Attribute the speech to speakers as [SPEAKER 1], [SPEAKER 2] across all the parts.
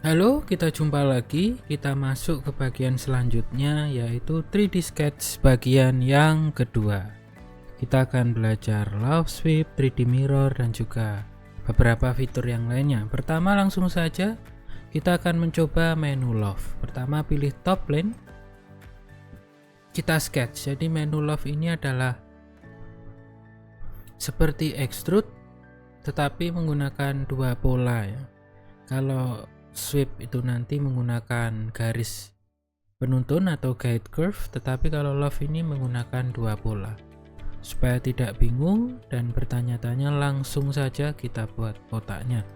[SPEAKER 1] Halo, kita jumpa lagi. Kita masuk ke bagian selanjutnya, yaitu 3D Sketch bagian yang kedua. Kita akan belajar Love Sweep, 3D Mirror, dan juga beberapa fitur yang lainnya. Pertama, langsung saja kita akan mencoba menu Love. Pertama, pilih top plane. Kita sketch. Jadi menu Love ini adalah seperti extrude, tetapi menggunakan dua pola ya. Kalau sweep itu nanti menggunakan garis penuntun atau guide curve, tetapi kalau love ini menggunakan dua pola. Supaya tidak bingung dan bertanya-tanya, langsung saja kita buat kotaknya.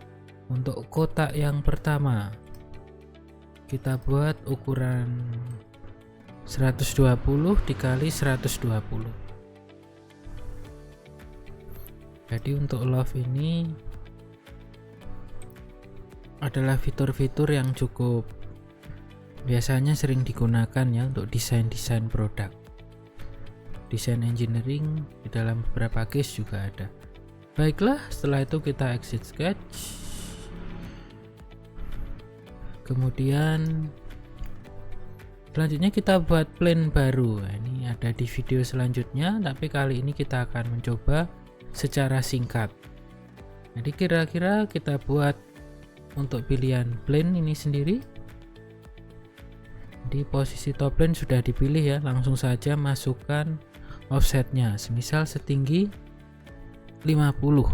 [SPEAKER 1] Untuk kotak yang pertama, kita buat ukuran 120 dikali 120. Jadi untuk love ini adalah fitur-fitur yang cukup biasanya sering digunakan ya untuk desain-desain produk, desain engineering. Di dalam beberapa case juga ada. Baiklah, setelah itu kita exit sketch, kemudian selanjutnya kita buat plane baru. Ini ada di video selanjutnya, tapi kali ini kita akan mencoba secara singkat. Jadi kira-kira kita buat untuk pilihan plane ini sendiri. Di posisi top plane sudah dipilih ya, langsung saja masukkan offsetnya, semisal setinggi 50.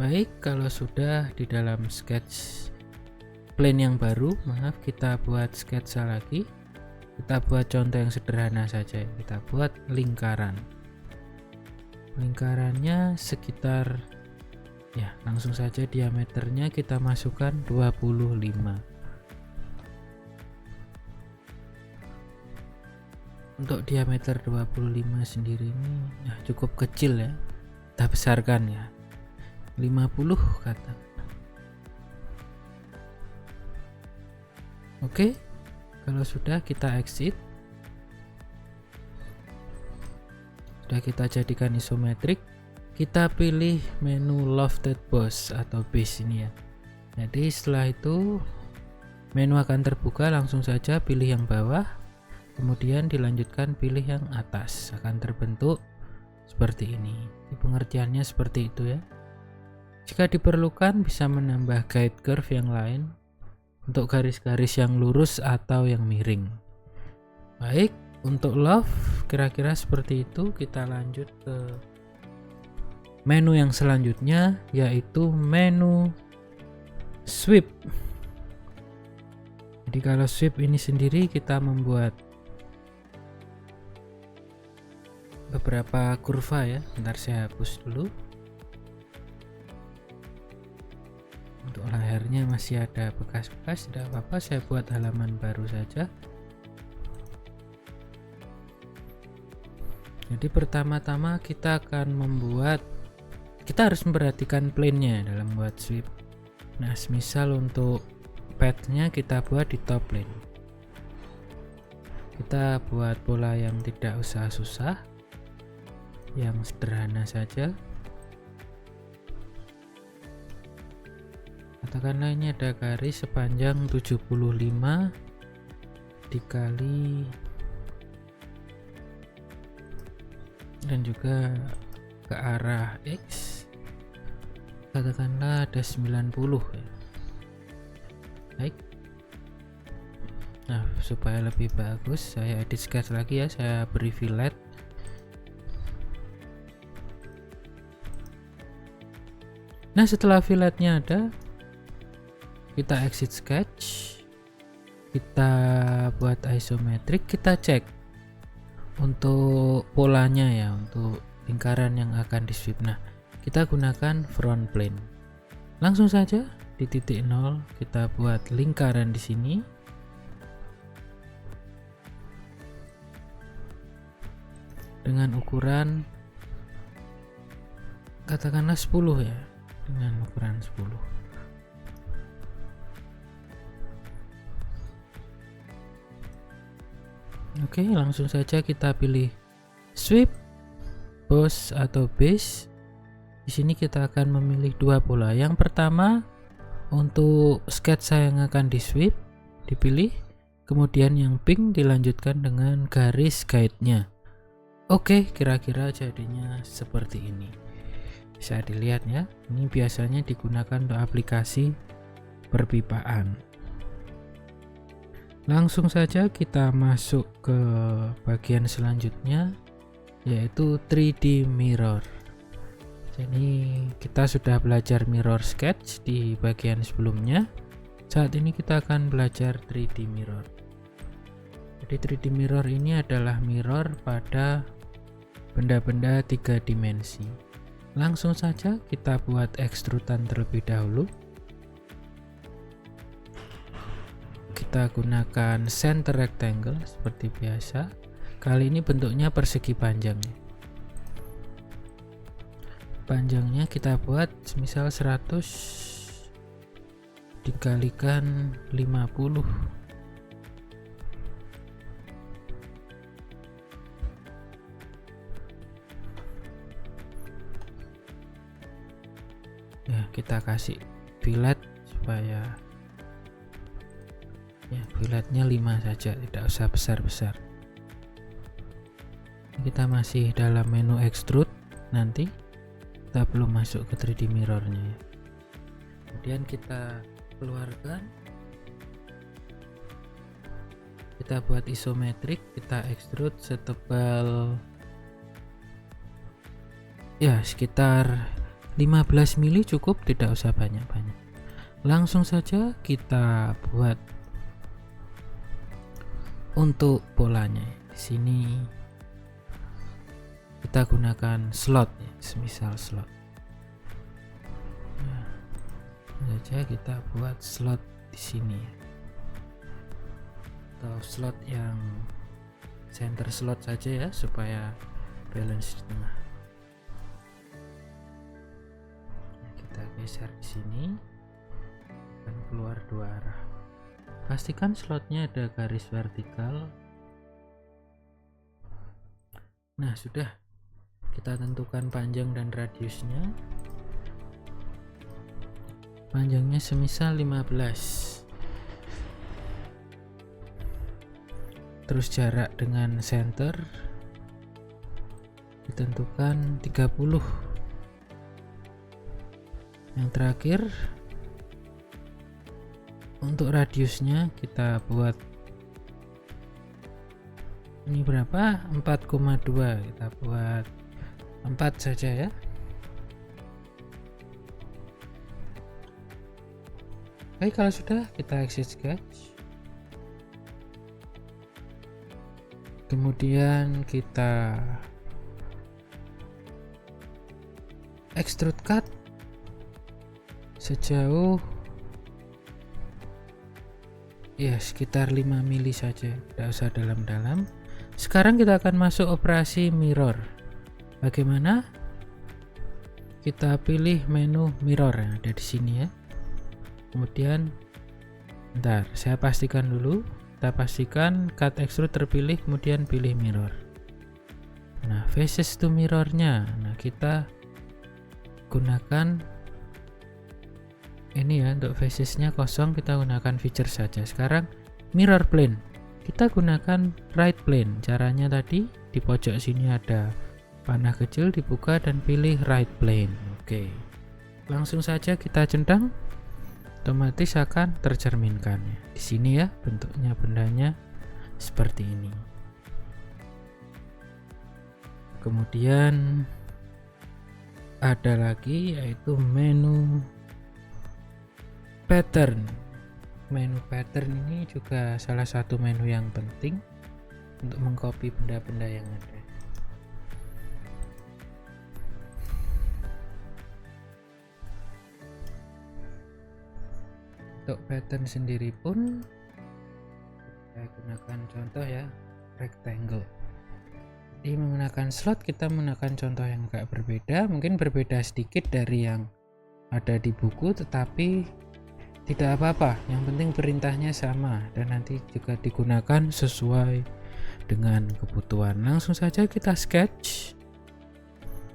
[SPEAKER 1] Baik, kalau sudah di dalam sketch plane yang baru, kita buat sketsa lagi. Kita buat contoh yang sederhana saja, kita buat lingkaran. Lingkarannya sekitar ya, langsung saja diameternya kita masukkan 25. Untuk diameter 25 sendiri ini cukup kecil ya, kita besarkan ya, 50 kata. Oke, kalau sudah kita exit. Sudah kita jadikan isometrik, kita pilih menu lofted boss atau base ini ya. Jadi setelah itu menu akan terbuka, langsung saja pilih yang bawah, kemudian dilanjutkan pilih yang atas, akan terbentuk seperti ini. Pengertiannya seperti itu ya. Jika diperlukan bisa menambah guide curve yang lain untuk garis-garis yang lurus atau yang miring. Baik, untuk love kira-kira seperti itu. Kita lanjut ke menu yang selanjutnya, yaitu menu sweep. Jadi kalau sweep ini sendiri kita membuat beberapa kurva ya. Bentar, saya hapus dulu. Untuk lehernya masih ada bekas-bekas, tidak apa-apa, saya buat halaman baru saja. Jadi pertama-tama kita akan kita harus memperhatikan plane-nya dalam membuat sweep. Nah, misal untuk path-nya kita buat di top plane. Kita buat pola yang tidak usah susah, yang sederhana saja. Katakanlah ini ada garis sepanjang 75 dikali dan juga ke arah X, katakanlah ada 90 ya. Baik, nah supaya lebih bagus saya edit sketch lagi ya, saya beri fillet. Nah, setelah filletnya ada, kita exit sketch, kita buat isometrik, kita cek untuk polanya ya, untuk lingkaran yang akan di sweep. Nah, kita gunakan front plane. Langsung saja di titik 0 kita buat lingkaran di sini. Dengan ukuran katakanlah 10 ya, dengan ukuran 10. Oke, langsung saja kita pilih sweep, boss atau base. Di sini kita akan memilih dua pola. Yang pertama untuk sketsa yang akan di sweep dipilih, kemudian yang pink dilanjutkan dengan garis guide-nya. Oke, kira-kira jadinya seperti ini. Bisa dilihat ya, ini biasanya digunakan untuk aplikasi perpipaan. Langsung saja kita masuk ke bagian selanjutnya, yaitu 3D mirror. Jadi kita sudah belajar mirror sketch di bagian sebelumnya. Saat ini kita akan belajar 3D mirror. Jadi 3D mirror ini adalah mirror pada benda-benda 3 dimensi. Langsung saja kita buat ekstrudan terlebih dahulu. Kita gunakan center rectangle seperti biasa. Kali ini bentuknya persegi panjang. Panjangnya kita buat semisal 100 dikalikan 50. Ya, kita kasih fillet supaya ya filletnya 5 saja, tidak usah besar-besar. Kita masih dalam menu extrude, nanti kita belum masuk ke 3D mirrornya ya. Kemudian kita keluarkan, kita buat isometrik, kita extrude setebal ya sekitar 15 mili cukup, tidak usah banyak-banyak. Langsung saja kita buat untuk polanya. Di sini kita gunakan slot ya, semisal slot. Nah, saja kita buat slot di sini ya. Atau slot yang center slot saja ya, supaya balance di tengah. Nah, kita geser di sini dan keluar dua arah. Pastikan slotnya ada garis vertikal. Nah, sudah. Kita tentukan panjang dan radiusnya. Panjangnya semisal 15. Terus jarak dengan center ditentukan 30. Yang terakhir untuk radiusnya kita buat ini berapa? 4,2. Kita buat 4 saja ya. Oke, kalau sudah kita exit sketch. Kemudian kita extrude cut sejauh ya sekitar 5 mili saja, tidak usah dalam-dalam. Sekarang kita akan masuk operasi mirror. Bagaimana? Kita pilih menu mirror yang ada di sini ya. Kemudian bentar, saya pastikan dulu. Kita pastikan cut extrude terpilih, kemudian pilih mirror. Nah, faces to mirrornya, nah kita gunakan ini ya, untuk facesnya kosong kita gunakan feature saja. Sekarang mirror plane, kita gunakan right plane. Caranya tadi di pojok sini ada panah kecil, dibuka dan pilih right plane. Oke, langsung saja kita centang, otomatis akan tercerminkan ya. Di sini ya bentuknya bendanya seperti ini. Kemudian ada lagi yaitu menu pattern. Menu pattern ini juga salah satu menu yang penting untuk mengcopy benda-benda yang ada. Untuk pattern sendiri pun saya gunakan contoh ya, rectangle. Jadi menggunakan slot kita menggunakan contoh yang agak berbeda, mungkin berbeda sedikit dari yang ada di buku, tetapi tidak apa-apa, yang penting perintahnya sama dan nanti juga digunakan sesuai dengan kebutuhan. Langsung saja kita sketch.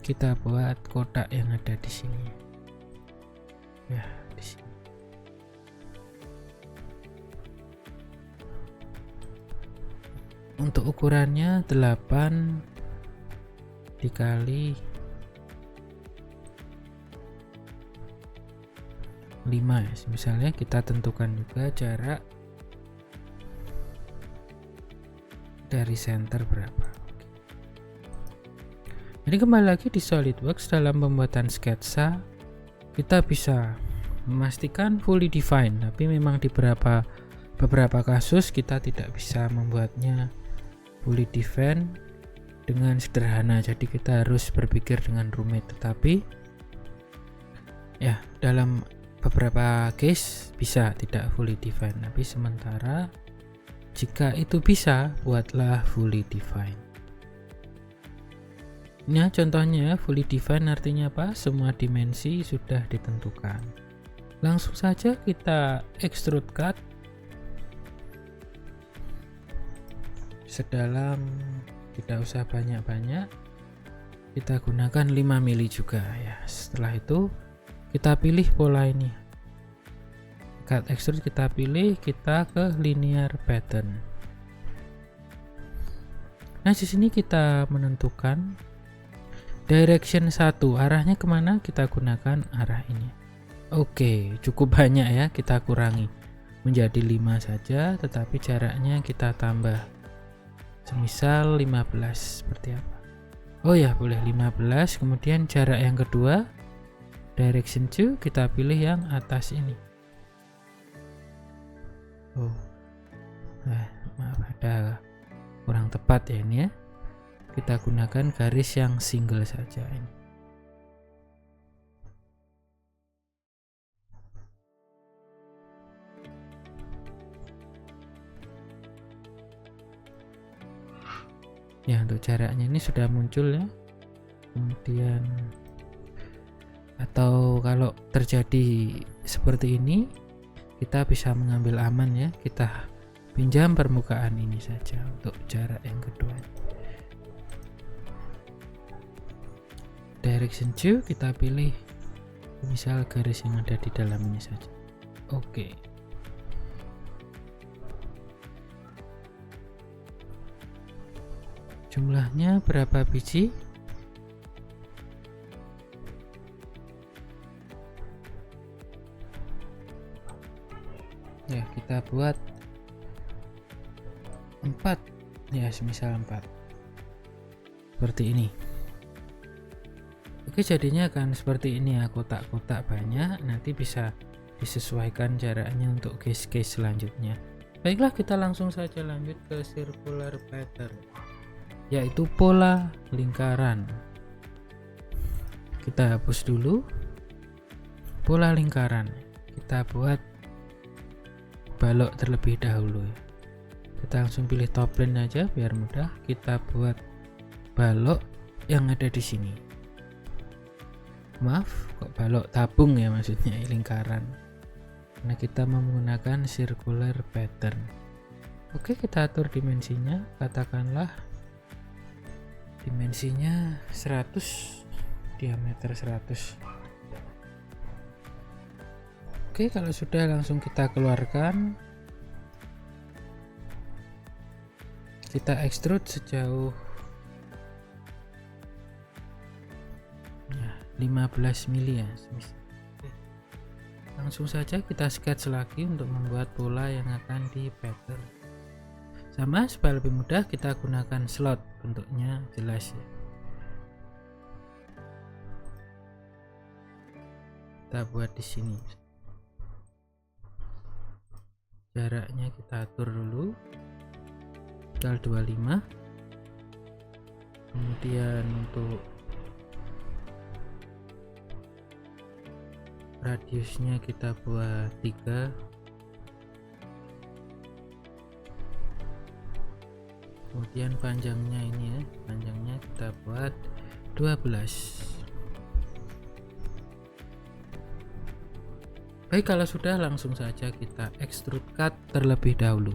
[SPEAKER 1] kita buat kotak yang ada di sini. Ya, di sini. Untuk ukurannya 8 dikali 5 ya. Misalnya kita tentukan juga jarak dari center berapa. Jadi kembali lagi di SolidWorks, dalam pembuatan sketsa kita bisa memastikan fully defined, tapi memang di beberapa kasus kita tidak bisa membuatnya fully defined dengan sederhana, jadi kita harus berpikir dengan rumit. Tetapi ya, dalam beberapa case bisa tidak fully defined, tapi sementara jika itu bisa, buatlah fully defined. Nah, contohnya fully defined artinya apa? Semua dimensi sudah ditentukan. Langsung saja kita extrude cut sedalam, tidak usah banyak-banyak, kita gunakan 5 mili juga ya. Setelah itu kita pilih pola ini, cut extrude, kita pilih, kita ke linear pattern. Nah, di sini kita menentukan direction 1, arahnya kemana, kita gunakan arah ini. Oke, cukup banyak ya, kita kurangi menjadi 5 saja, tetapi jaraknya kita tambah, semisal 15 seperti apa. Oh ya, boleh 15. Kemudian jarak yang kedua, direction 2, kita pilih yang atas ini. Oh, maaf, ada kurang tepat ya ini ya. Kita gunakan garis yang single saja ini. Ya, untuk jaraknya ini sudah muncul ya. Kemudian atau kalau terjadi seperti ini, kita bisa mengambil aman ya. Kita pinjam permukaan ini saja untuk jarak yang kedua. Direction 2, kita pilih misal garis yang ada di dalam ini saja. Oke. Jumlahnya berapa biji? Ya, kita buat 4 ya, semisal 4 seperti ini. Oke, jadinya akan seperti ini ya, kotak-kotak banyak. Nanti bisa disesuaikan jaraknya untuk case-case selanjutnya. Baiklah, kita langsung saja lanjut ke circular pattern, yaitu pola lingkaran. Kita hapus dulu pola lingkaran, kita buat balok terlebih dahulu ya. Kita langsung pilih top plane aja biar mudah. Kita buat balok yang ada di sini. Maaf, kok balok tabung ya, maksudnya lingkaran, karena kita menggunakan circular pattern. Oke, kita atur dimensinya, katakanlah dimensinya 100, diameter 100. Oke, kalau sudah langsung kita keluarkan, kita extrude sejauh 15 mili ya. Langsung saja kita sketch lagi untuk membuat pola yang akan di pattern. Sama, supaya lebih mudah kita gunakan slot, bentuknya jelas ya. Kita buat di sini. Jaraknya kita atur dulu, tinggal 25. Kemudian untuk radiusnya kita buat 3. Kemudian panjangnya ini ya, panjangnya kita buat 12. Baik, kalau sudah langsung saja kita extrude cut terlebih dahulu.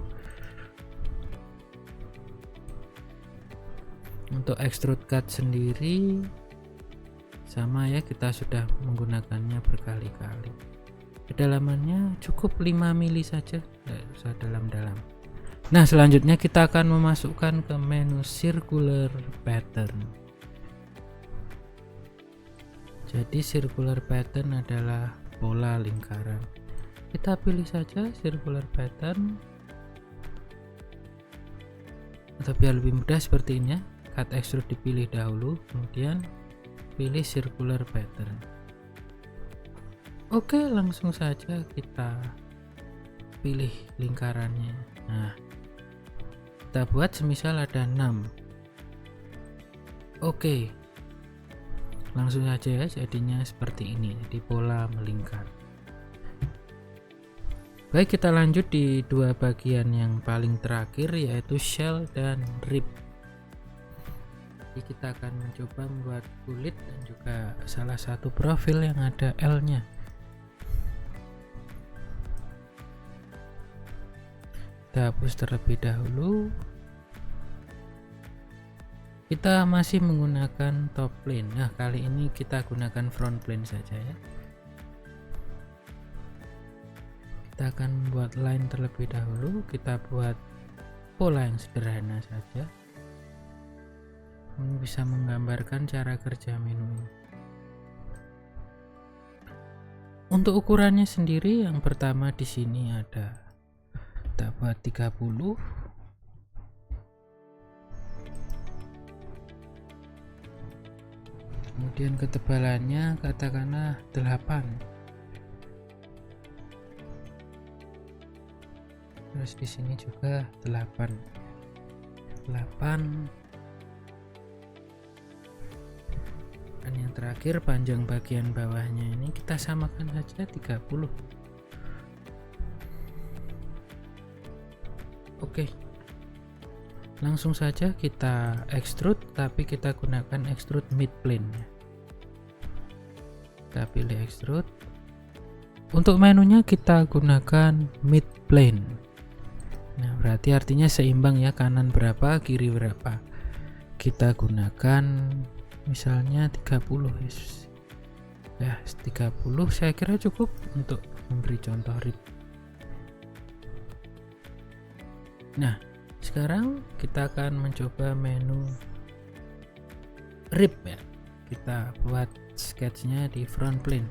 [SPEAKER 1] Untuk extrude cut sendiri sama ya, kita sudah menggunakannya berkali-kali. Kedalamannya cukup 5 mili saja, tidak usah dalam-dalam. Nah, selanjutnya kita akan memasukkan ke menu circular pattern. Jadi circular pattern adalah pola lingkaran. Kita pilih saja circular pattern, atau biar lebih mudah seperti ini ya, cut extrude dipilih dahulu, kemudian pilih circular pattern. Oke, langsung saja kita pilih lingkarannya. Nah, kita buat semisal ada 6. Oke, langsung saja ya, jadinya seperti ini, jadi pola melingkar. Baik, kita lanjut di dua bagian yang paling terakhir, yaitu shell dan rib. Jadi kita akan mencoba membuat kulit dan juga salah satu profil yang ada L-nya. Kita hapus terlebih dahulu. Kita masih menggunakan top plane. Nah, kali ini kita gunakan front plane saja ya. Kita akan membuat line terlebih dahulu. Kita buat pola yang sederhana saja. Ini bisa menggambarkan cara kerja menu ini. Untuk ukurannya sendiri, yang pertama di sini ada, kita buat 30. Kemudian ketebalannya katakanlah 8. Terus di sini juga 8. Dan yang terakhir panjang bagian bawahnya ini kita samakan saja 30. Oke. Langsung saja kita extrude, tapi kita gunakan extrude mid plane. Kita pilih extrude. Untuk menunya kita gunakan mid plane. Nah, berarti artinya seimbang ya, kanan berapa, kiri berapa. Kita gunakan misalnya 30 ya. 30 saya kira cukup untuk memberi contoh rib. Nah, sekarang kita akan mencoba menu rib ya. Kita buat sketchnya di front plane.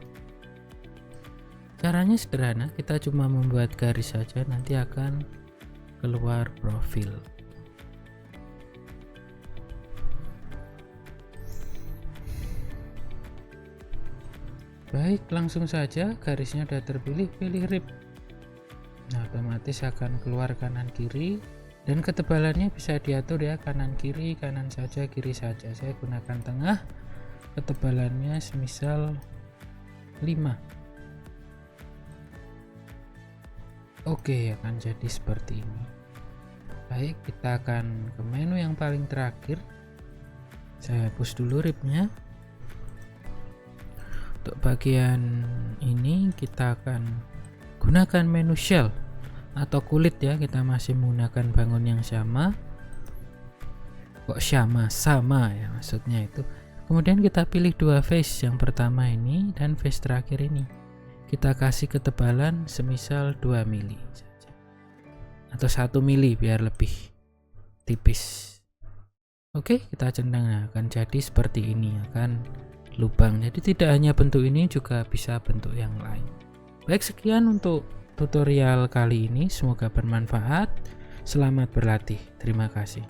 [SPEAKER 1] Caranya sederhana, kita cuma membuat garis saja, nanti akan keluar profil. Baik, langsung saja garisnya sudah terpilih, pilih rib. Nah, otomatis akan keluar kanan kiri, dan ketebalannya bisa diatur ya, kanan kiri, kanan saja, kiri saja. Saya gunakan tengah, ketebalannya semisal 5. Oke, akan jadi seperti ini. Baik, kita akan ke menu yang paling terakhir. Saya hapus dulu ribnya. Untuk bagian ini kita akan gunakan menu shell atau kulit ya. Kita masih menggunakan bangun yang sama. Kok sama ya maksudnya itu. Kemudian kita pilih dua face, yang pertama ini dan face terakhir ini. Kita kasih ketebalan semisal 2 mili saja, atau 1 mili biar lebih tipis. Oke, kita centang, akan jadi seperti ini, akan lubang. Jadi tidak hanya bentuk ini, juga bisa bentuk yang lain. Baik, sekian untuk tutorial kali ini, semoga bermanfaat. Selamat berlatih, terima kasih.